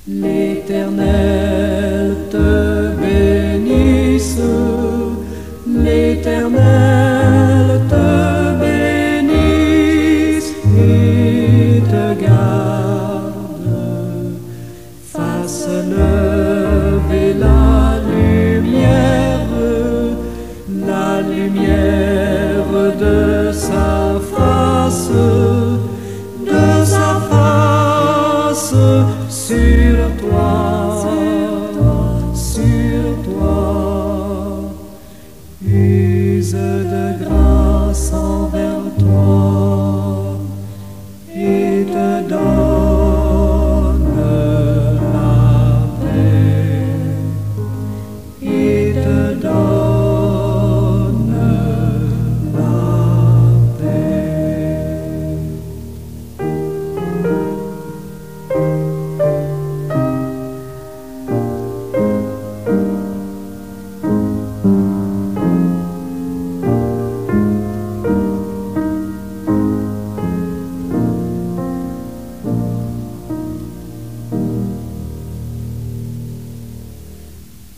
L'Éternel te bénisse, l'Éternel te bénisse et te garde, fasse lever la lumière de sa face sur toi, use de grâce envers toi et te donne la paix, et te donne la paix.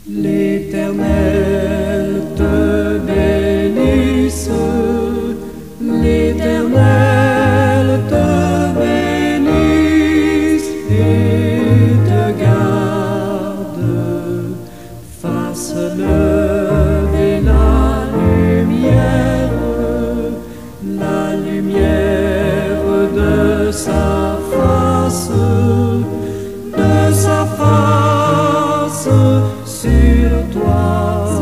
L'Éternel te bénisse, l'Éternel te bénisse et te garde, fasse lever la lumière de sa face sur toi,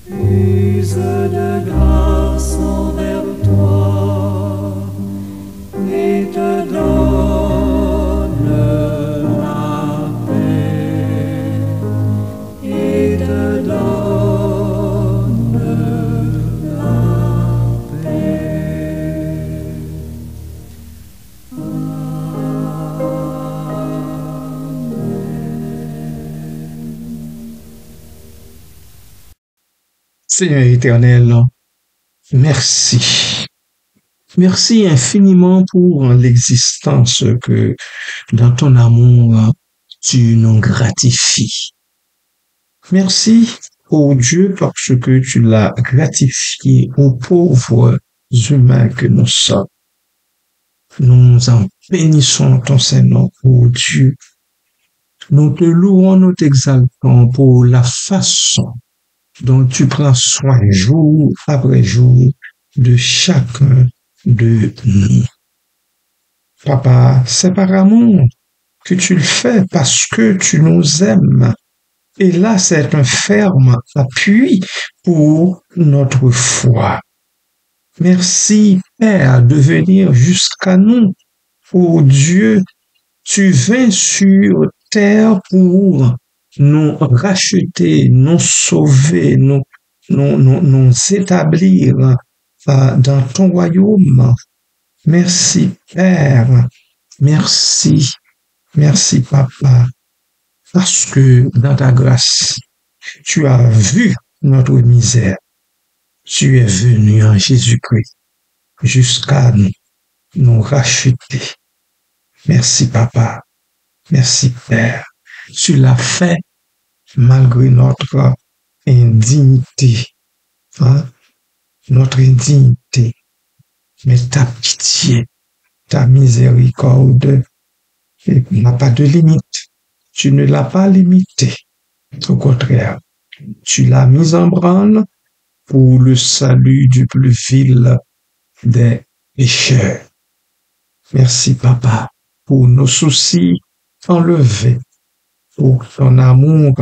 use de grâce envers toi et te donne la paix, et te donne la paix. Seigneur éternel, merci. Merci infiniment pour l'existence que dans ton amour tu nous gratifies. Merci, ô Dieu, parce que tu l'as gratifié aux pauvres humains que nous sommes. Nous en bénissons ton Seigneur, ô Dieu. Nous te louons, nous t'exaltons pour la façon dont tu prends soin jour après jour de chacun de nous. Papa, c'est par amour que tu le fais parce que tu nous aimes. Et là, c'est un ferme appui pour notre foi. Merci, Père, de venir jusqu'à nous. Oh Dieu, tu viens sur terre pour nous racheter, nous sauver, nous établir dans ton royaume. Merci, Père. Merci. Merci, Papa. Parce que dans ta grâce, tu as vu notre misère. Tu es venu en Jésus-Christ jusqu'à nous racheter. Merci, Papa. Merci, Père. Tu l'as fait malgré notre indignité. Notre indignité. Mais ta pitié, ta miséricorde n'a pas de limite. Tu ne l'as pas limité. Au contraire, tu l'as mise en branle pour le salut du plus vil des pécheurs. Merci, Papa, pour nos soucis enlevés, pour ton amour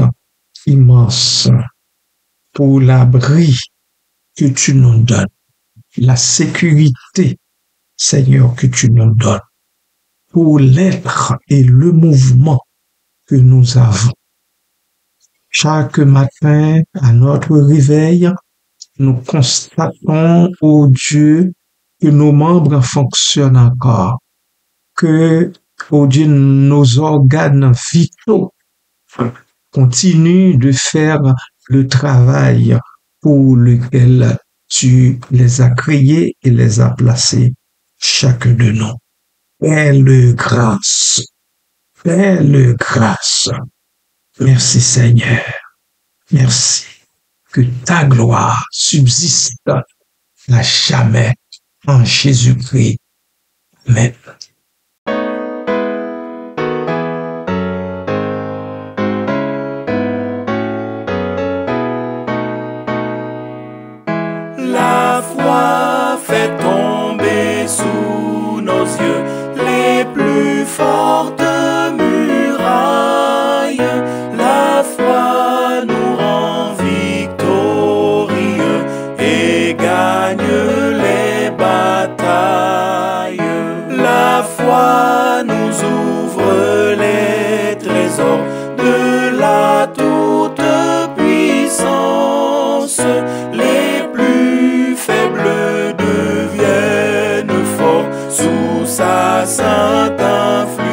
immense, pour l'abri que tu nous donnes, la sécurité, Seigneur, que tu nous donnes, pour l'être et le mouvement que nous avons. Chaque matin, à notre réveil, nous constatons, ô Dieu, que nos membres fonctionnent encore, que, ô Dieu, nos organes vitaux Continue de faire le travail pour lequel tu les as créés et les as placés, chacun de nous. Belle grâce, belle grâce. Merci Seigneur, merci. Que ta gloire subsiste à jamais en Jésus-Christ. Amen. La foi fait tomber sous nos yeux les plus fortes murailles. La foi nous rend victorieux et gagne les batailles. La foi nous ouvre les trésors de la toute-puissance. Les plus faibles deviennent forts sous sa sainte influence.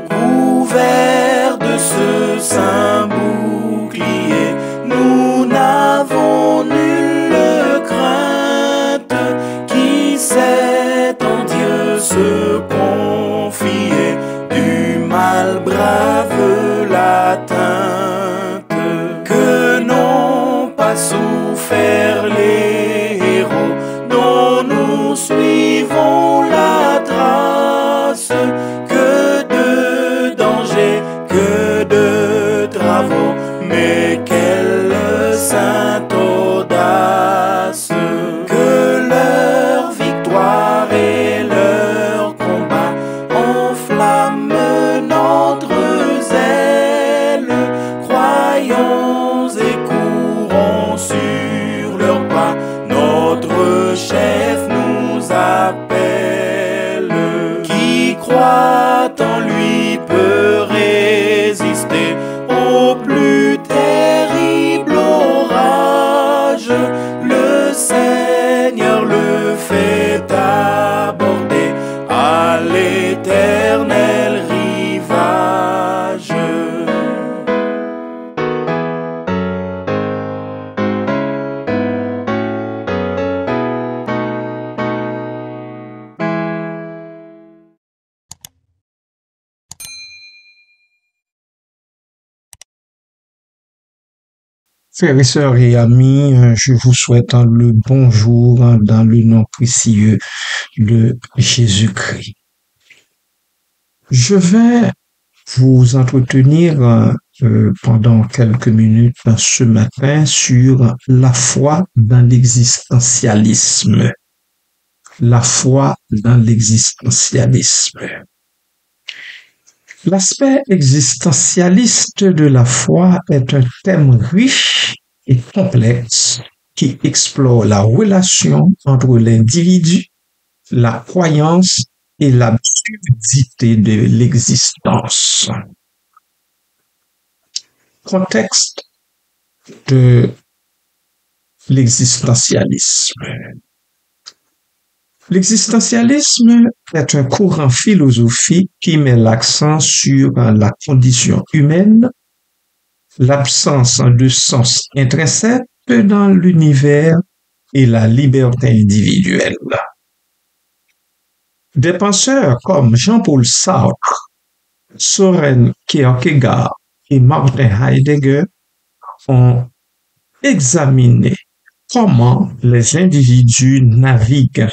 Couverts de ce saint bouclier, nous n'avons nulle crainte. Qui sait en Dieu se confier, du mal brave l'atteinte. Que n'ont pas souffert les héros dont nous suivons la trace. Que de dangers, que de travaux, mais quelle sainte audace. Que leur victoire et leur combat enflamment notre zèle. Croyons et courons sur leurs pas, notre chef nous appelle. Qui croit en lui peut résister au plus terrible orage. Le Seigneur le fait aborder à l'éternel rivage. Frères et sœurs et amis, je vous souhaite le bonjour dans le nom précieux de Jésus-Christ. Je vais vous entretenir pendant quelques minutes ce matin sur la foi dans l'existentialisme. La foi dans l'existentialisme. L'aspect existentialiste de la foi est un thème riche et complexe qui explore la relation entre l'individu, la croyance et l'absurdité de l'existence. Contexte de l'existentialisme. L'existentialisme est un courant philosophique qui met l'accent sur la condition humaine, l'absence de sens intrinsèque dans l'univers et la liberté individuelle. Des penseurs comme Jean-Paul Sartre, Søren Kierkegaard et Martin Heidegger ont examiné comment les individus naviguent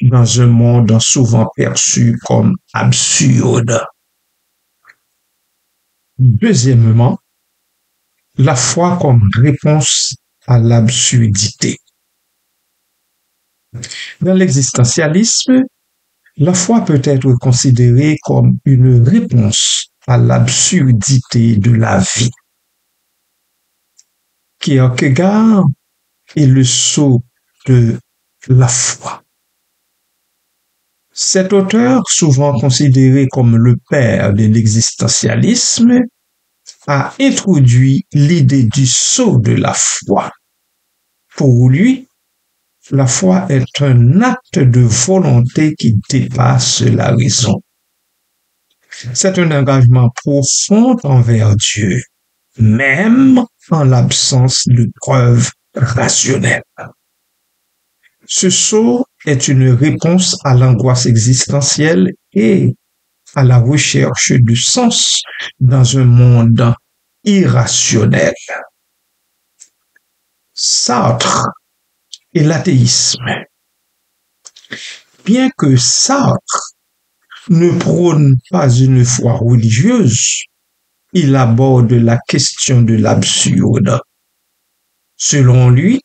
dans un monde souvent perçu comme absurde. Deuxièmement, la foi comme réponse à l'absurdité. Dans l'existentialisme, la foi peut être considérée comme une réponse à l'absurdité de la vie. Kierkegaard est le sceau de la foi. Cet auteur, souvent considéré comme le père de l'existentialisme, a introduit l'idée du sceau de la foi. Pour lui, la foi est un acte de volonté qui dépasse la raison. C'est un engagement profond envers Dieu, même en l'absence de preuves rationnelles. Ce saut est une réponse à l'angoisse existentielle et à la recherche de sens dans un monde irrationnel. Sartre et l'athéisme. Bien que Sartre ne prône pas une foi religieuse, il aborde la question de l'absurde. Selon lui,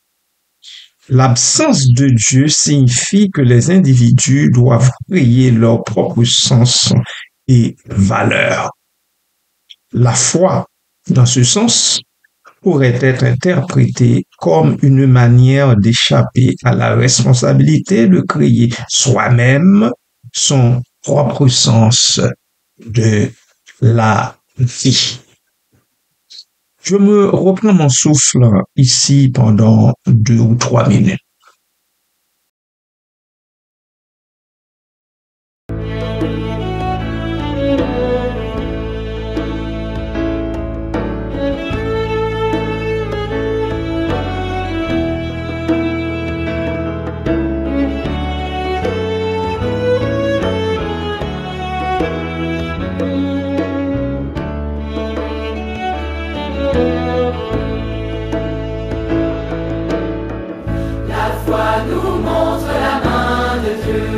l'absence de Dieu signifie que les individus doivent créer leur propre sens et valeur. La foi, dans ce sens, pourrait être interprétée comme une manière d'échapper à la responsabilité de créer soi-même son propre sens de la vie. Je me reprends mon souffle ici pendant 2 ou 3 minutes. La foi nous montre la main de Dieu,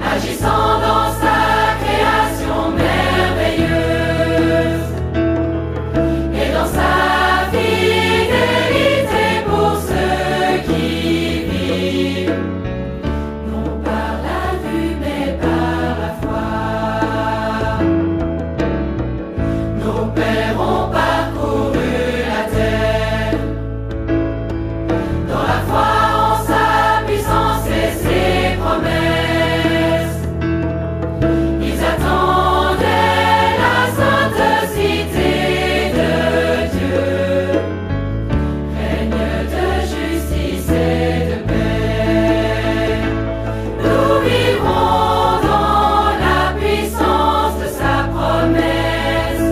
agissant dans sa création merveilleuse et dans sa fidélité pour ceux qui vivent, non par la vue mais par la foi. Nos pères ont parcouru la terre dans la foi en sa puissance et ses promesses. Ils attendaient la sainte cité de Dieu, règne de justice et de paix. Nous vivrons dans la puissance de sa promesse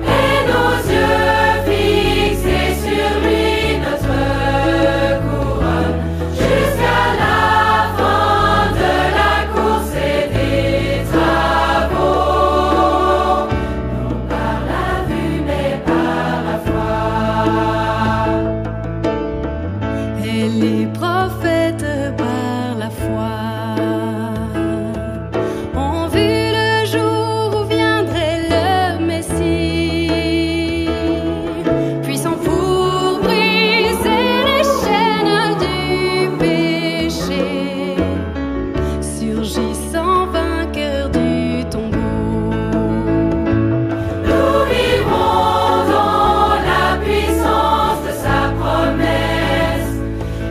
et nos yeux fixés sur lui, notre couronne, jusqu'à la fin de la course et des travaux, non par la vue mais par la foi. Et les prophètes par la foi ont vu le jour où viendrait le Messie, puissant pour briser les chaînes du péché, surgissant vainqueur du tombeau. Nous vivrons dans la puissance de sa promesse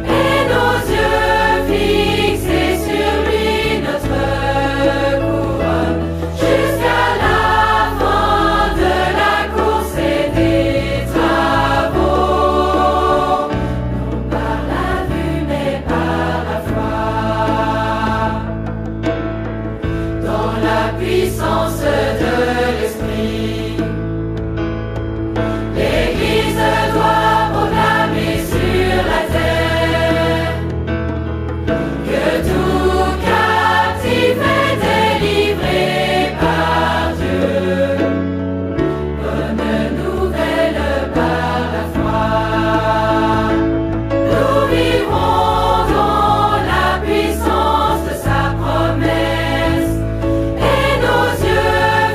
et nos yeux fixés sur lui, notre couronne, jusqu'à la fin de la course et des travaux, non par la vue mais par la foi. Dans la puissance de l'Esprit, l'Église doit proclamer sur la terre que tout captif est délivré par Dieu. Bonne nouvelle par la foi. Nous vivrons dans la puissance de sa promesse et nos yeux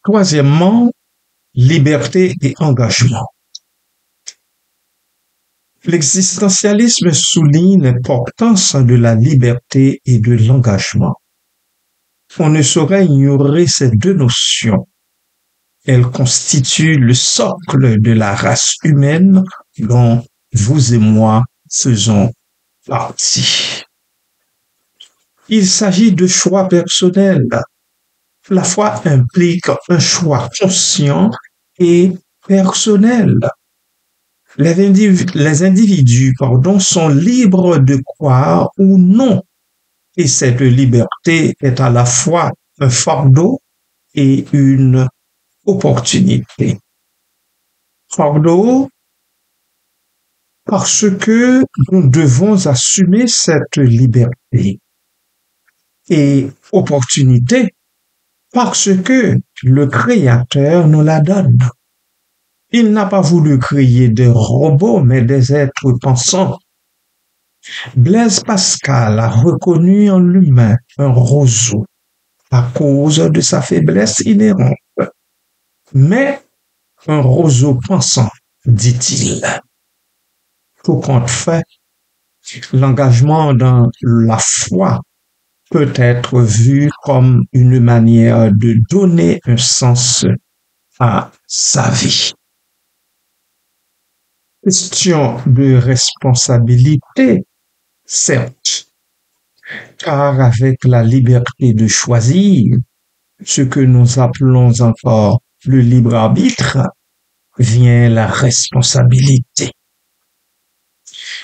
Troisièmement, liberté et engagement. L'existentialisme souligne l'importance de la liberté et de l'engagement. On ne saurait ignorer ces deux notions. Elles constituent le socle de la race humaine dont vous et moi faisons partie. Il s'agit de choix personnels. La foi implique un choix conscient et personnel. Les individus, sont libres de croire ou non. Et cette liberté est à la fois un fardeau et une opportunité. Fardeau, parce que nous devons assumer cette liberté. Et opportunité, parce que le Créateur nous la donne. Il n'a pas voulu créer des robots, mais des êtres pensants. Blaise Pascal a reconnu en l'humain un roseau à cause de sa faiblesse inhérente. Mais un roseau pensant, dit-il. Tout compte fait, l'engagement dans la foi peut être vu comme une manière de donner un sens à sa vie. Question de responsabilité, certes, car avec la liberté de choisir, ce que nous appelons encore le libre arbitre, vient la responsabilité.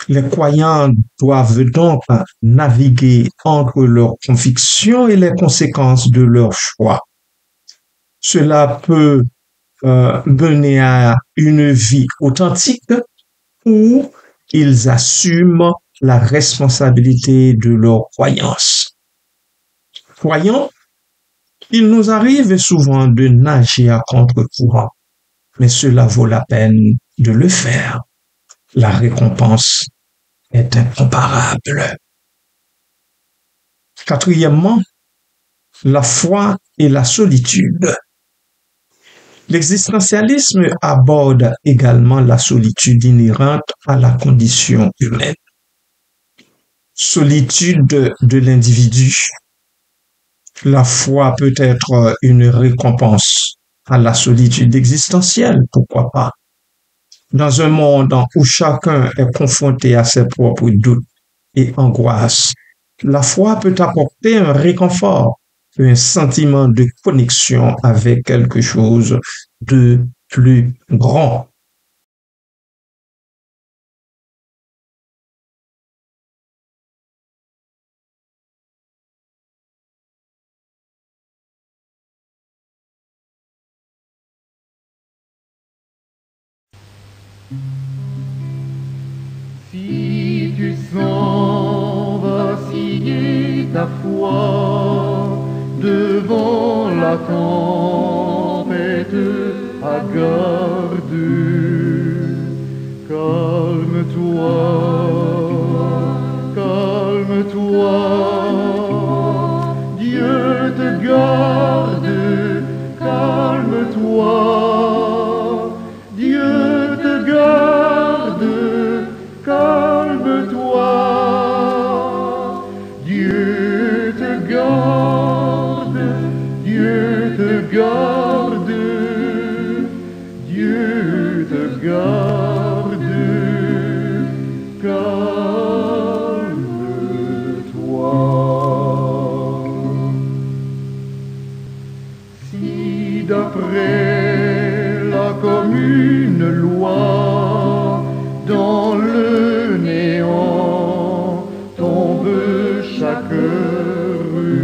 Les croyants doivent donc naviguer entre leurs convictions et les conséquences de leur choix. Cela peut mener à une vie authentique où ils assument la responsabilité de leurs croyances. Croyants, il nous arrive souvent de nager à contre-courant, mais cela vaut la peine de le faire. La récompense est incomparable. Quatrièmement, la foi et la solitude. L'existentialisme aborde également la solitude inhérente à la condition humaine. Solitude de l'individu. La foi peut être une récompense à la solitude existentielle, pourquoi pas. Dans un monde où chacun est confronté à ses propres doutes et angoisses, la foi peut apporter un réconfort, un sentiment de connexion avec quelque chose de plus grand. Si tu sens vaciller ta foi devant la tempête à garde, calme-toi, calme-toi, Dieu te garde, calme-toi, Dieu te garde, calme-toi, Dieu te garde, Dieu te garde, Dieu te garde, calme-toi. Si d'après la commune loi dans le néant tombe chaque rue,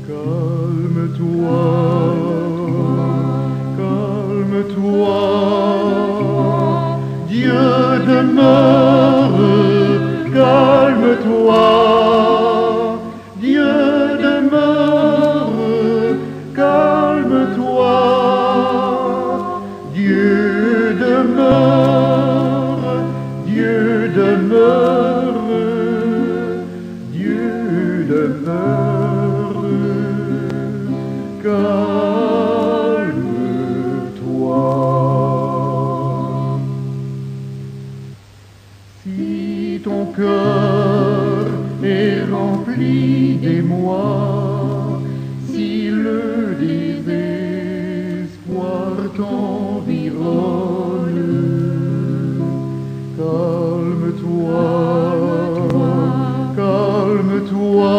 calme-toi, calme-toi, Dieu demeure, calme-toi, Dieu demeure, calme-toi, Dieu demeure, Dieu demeure, Dieu demeure, calme-toi. rempli d'émoi, si le désespoir t'environne, calme-toi, calme-toi,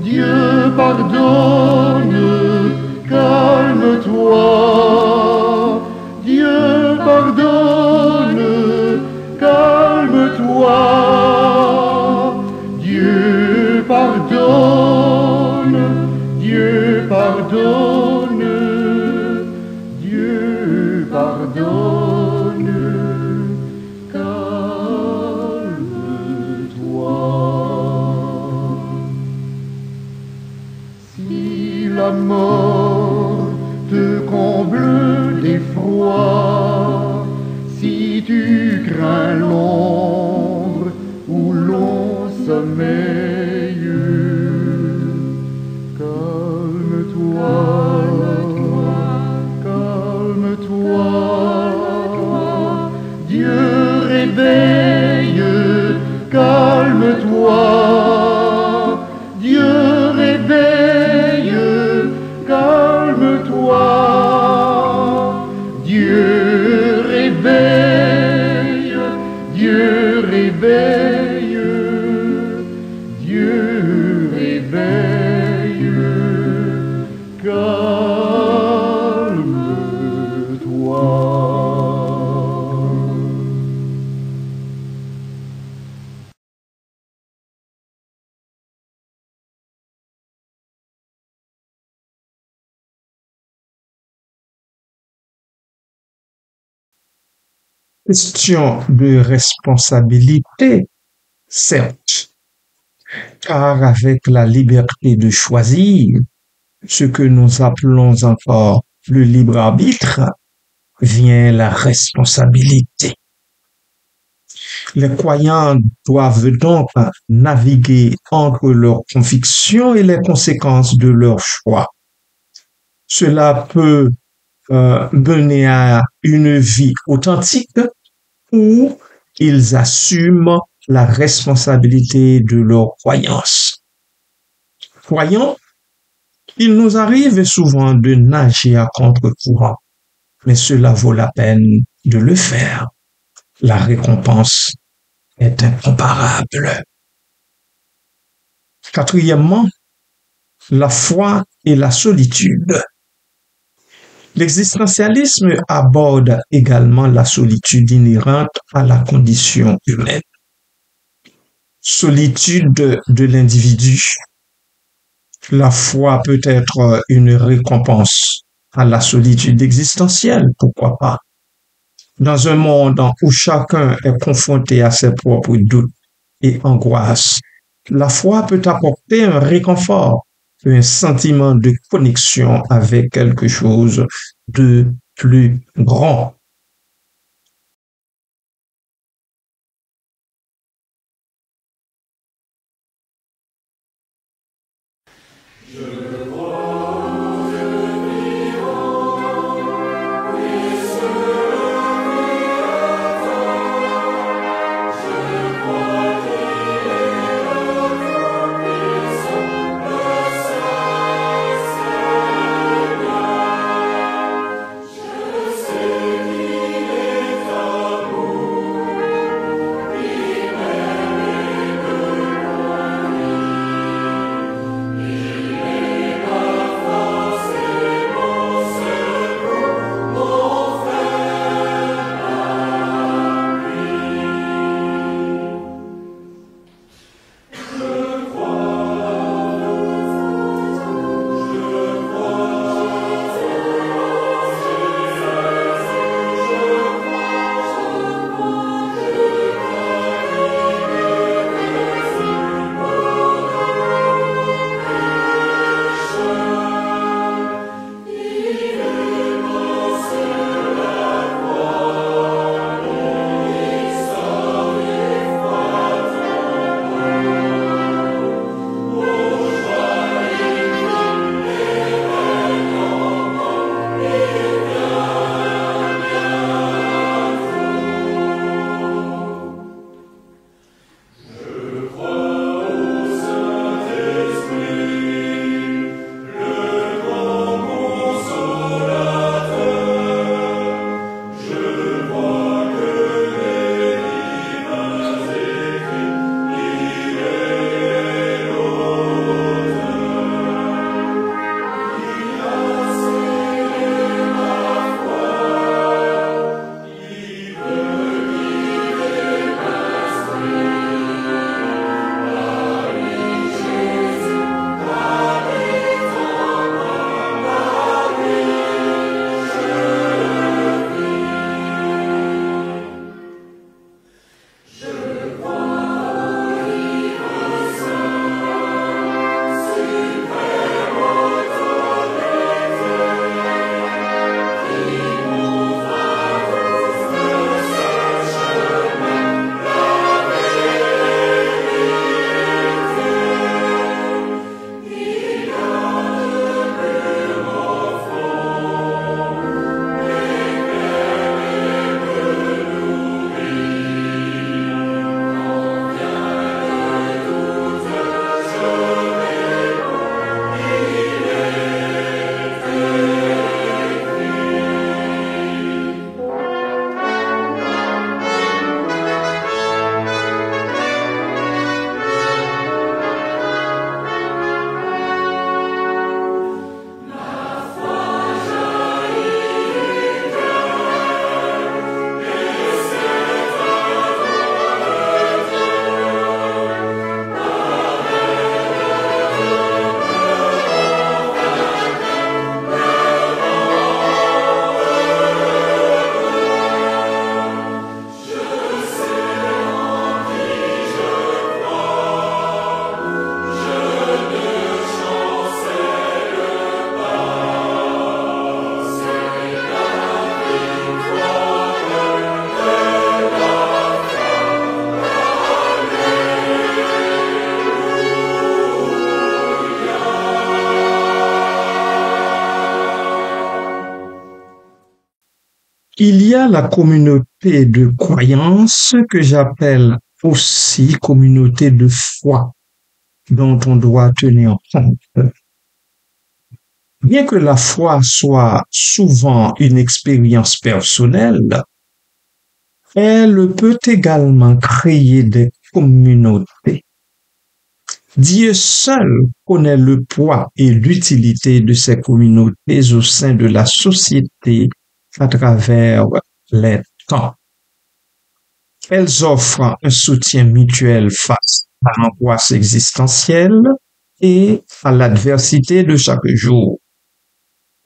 Dieu pardonne, calme-toi, Dieu pardonne, calme-toi, Dieu pardonne, Dieu pardonne, Dieu pardonne, calme-toi. Si la mort te comble d'effroi, si tu crains l'ombre où l'on sommeille, calme-toi, calme-toi, Dieu réveille, calme-toi, Dieu réveille, calme-toi, Dieu réveille, Dieu réveille, Dieu réveille, calme-toi. Question de responsabilité, certes, car avec la liberté de choisir, ce que nous appelons encore le libre arbitre, vient la responsabilité. Les croyants doivent donc naviguer entre leurs convictions et les conséquences de leur choix. Cela peut mener à une vie authentique où ils assument la responsabilité de leurs croyances. Croyants, il nous arrive souvent de nager à contre-courant, mais cela vaut la peine de le faire. La récompense est incomparable. Quatrièmement, la foi et la solitude. L'existentialisme aborde également la solitude inhérente à la condition humaine. Solitude de l'individu. La foi peut être une récompense à la solitude existentielle, pourquoi pas. Dans un monde où chacun est confronté à ses propres doutes et angoisses, la foi peut apporter un réconfort, un sentiment de connexion avec quelque chose de plus grand. Je sais Il y a la communauté de croyance que j'appelle aussi communauté de foi dont on doit tenir compte. Bien que la foi soit souvent une expérience personnelle, elle peut également créer des communautés. Dieu seul connaît le poids et l'utilité de ces communautés au sein de la société à travers les temps. Elles offrent un soutien mutuel face à l'angoisse existentielle et à l'adversité de chaque jour.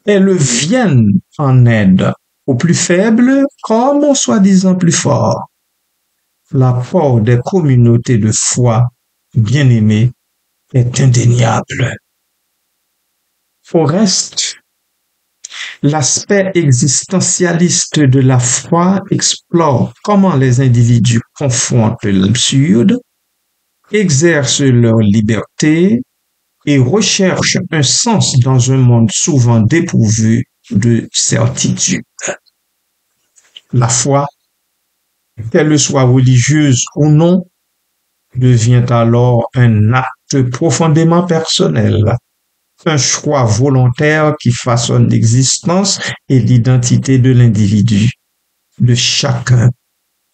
Elles viennent en aide aux plus faibles comme aux soi-disant plus forts. L'apport des communautés de foi bien-aimées est indéniable. Au reste, l'aspect existentialiste de la foi explore comment les individus confrontent l'absurde, exercent leur liberté et recherchent un sens dans un monde souvent dépourvu de certitude. La foi, qu'elle soit religieuse ou non, devient alors un acte profondément personnel, un choix volontaire qui façonne l'existence et l'identité de l'individu, de chacun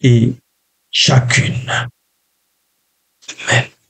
et chacune. Amen.